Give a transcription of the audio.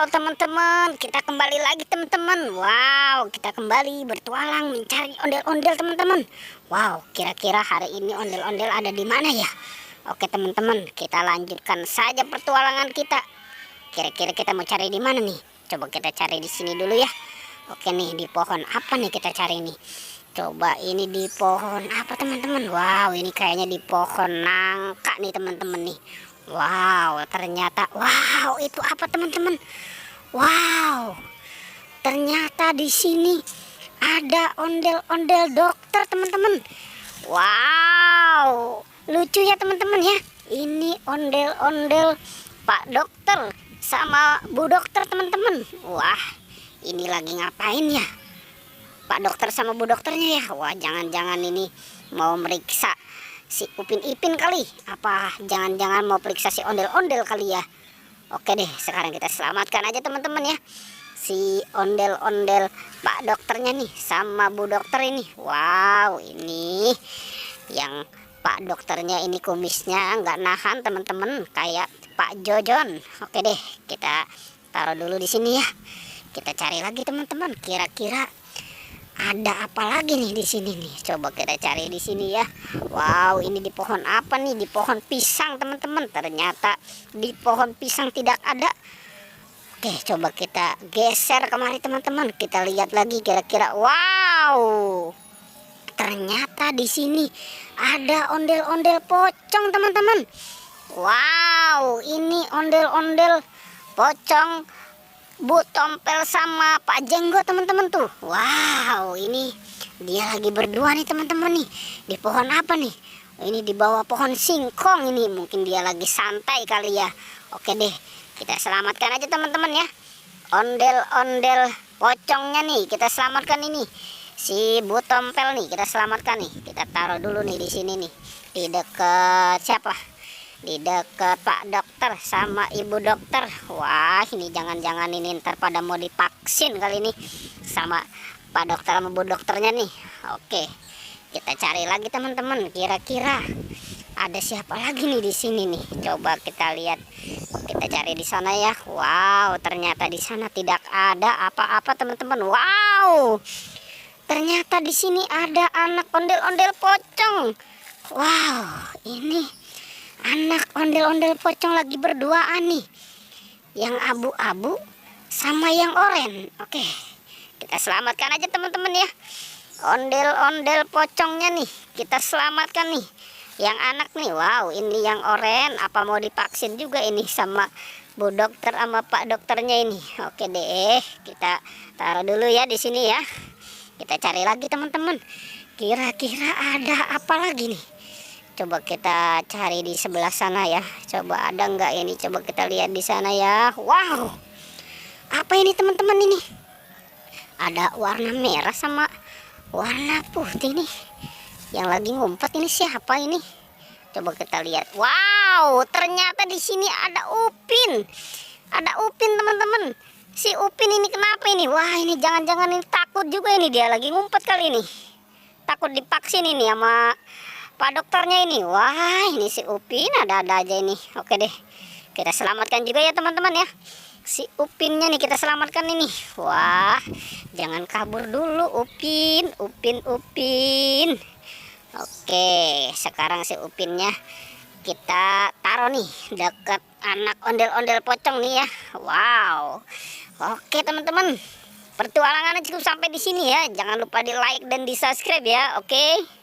Halo teman-teman, kita kembali lagi teman-teman. Wow, kita kembali bertualang mencari ondel-ondel teman-teman. Wow, kira-kira hari ini ondel-ondel ada di mana ya? Oke teman-teman, kita lanjutkan saja pertualangan kita. Kira-kira kita mau cari di mana nih? Coba kita cari di sini dulu ya. Oke nih, di pohon apa nih kita cari nih? Coba ini di pohon apa teman-teman? Wow, ini kayaknya di pohon nangka nih teman-teman nih. Wow, ternyata wow, itu apa teman-teman? Wow, ternyata di sini ada ondel-ondel dokter teman-teman. Wow, lucu ya teman-teman ya. Ini ondel-ondel Pak Dokter sama Bu Dokter teman-teman. Wah, ini lagi ngapain ya Pak Dokter sama Bu Dokternya ya? Wah, jangan-jangan ini mau meriksa si Upin Ipin kali. Apa jangan-jangan mau periksa si ondel-ondel kali ya? Oke deh, sekarang kita selamatkan aja teman-teman ya si ondel-ondel Pak Dokternya nih sama Bu Dokter ini. Wow, ini yang Pak Dokternya ini kumisnya nggak nahan teman-teman, kayak Pak Jojon. Oke deh, kita taruh dulu di sini ya. Kita cari lagi teman-teman, kira-kira ada apa lagi nih di sini nih? Coba kita cari di sini ya. Wow, ini di pohon apa nih? Di pohon pisang teman-teman. Ternyata di pohon pisang tidak ada. Oke, coba kita geser kemari teman-teman. Kita lihat lagi kira-kira. Wow, ternyata di sini ada ondel-ondel pocong teman-teman. Wow, ini ondel-ondel pocong Bu Tompel sama Pak Jenggot teman-teman tuh. Wow, ini dia lagi berdua nih teman-teman nih. Di pohon apa nih? Ini di bawah pohon singkong ini. Mungkin dia lagi santai kali ya. Oke deh, kita selamatkan aja teman-teman ya. Ondel-ondel pocongnya nih, kita selamatkan ini. Si Bu Tompel nih, kita selamatkan nih. Kita taruh dulu nih di sini nih. Di dekat siapa? Di dekat Pak Dokter sama Ibu Dokter. Wah, ini jangan-jangan ini ntar pada mau divaksin kali ini sama Pak Dokter sama Bu Dokternya nih. Oke, kita cari lagi teman-teman. Kira-kira ada siapa lagi nih di sini nih? Coba kita lihat. Kita cari di sana ya. Wow, ternyata di sana tidak ada apa-apa teman-teman. Wow, ternyata di sini ada anak ondel-ondel pocong. Wow, ini anak ondel-ondel pocong lagi berduaan nih. Yang abu-abu sama yang oranye. Oke, kita selamatkan aja teman-teman ya. Ondel-ondel pocongnya nih, kita selamatkan nih. Yang anak nih, wow, ini yang oranye. Apa mau divaksin juga ini sama Bu Dokter sama Pak Dokternya ini. Oke deh, kita taruh dulu ya di sini ya. Kita cari lagi teman-teman. Kira-kira ada apa lagi nih? Coba kita cari di sebelah sana ya. Coba ada nggak ini? Coba kita lihat di sana ya. Wow, apa ini teman-teman ini? Ada warna merah sama warna putih nih. Yang lagi ngumpet ini siapa ini? Coba kita lihat. Wow, ternyata di sini ada Upin. Ada Upin teman-teman. Si Upin ini kenapa ini? Wah, ini jangan-jangan ini takut juga ini, dia lagi ngumpet kali ini. Takut divaksin ini sama Pak Dokternya ini. Wah, ini si Upin ada-ada aja ini. Oke deh, kita selamatkan juga ya teman-teman ya. Si Upinnya nih kita selamatkan ini. Wah, jangan kabur dulu Upin. Upin. Oke, sekarang si Upinnya kita taruh nih dekat anak ondel-ondel pocong nih ya. Wow. Oke teman-teman, pertualangannya cukup sampai di sini ya. Jangan lupa di like dan di subscribe ya. Oke.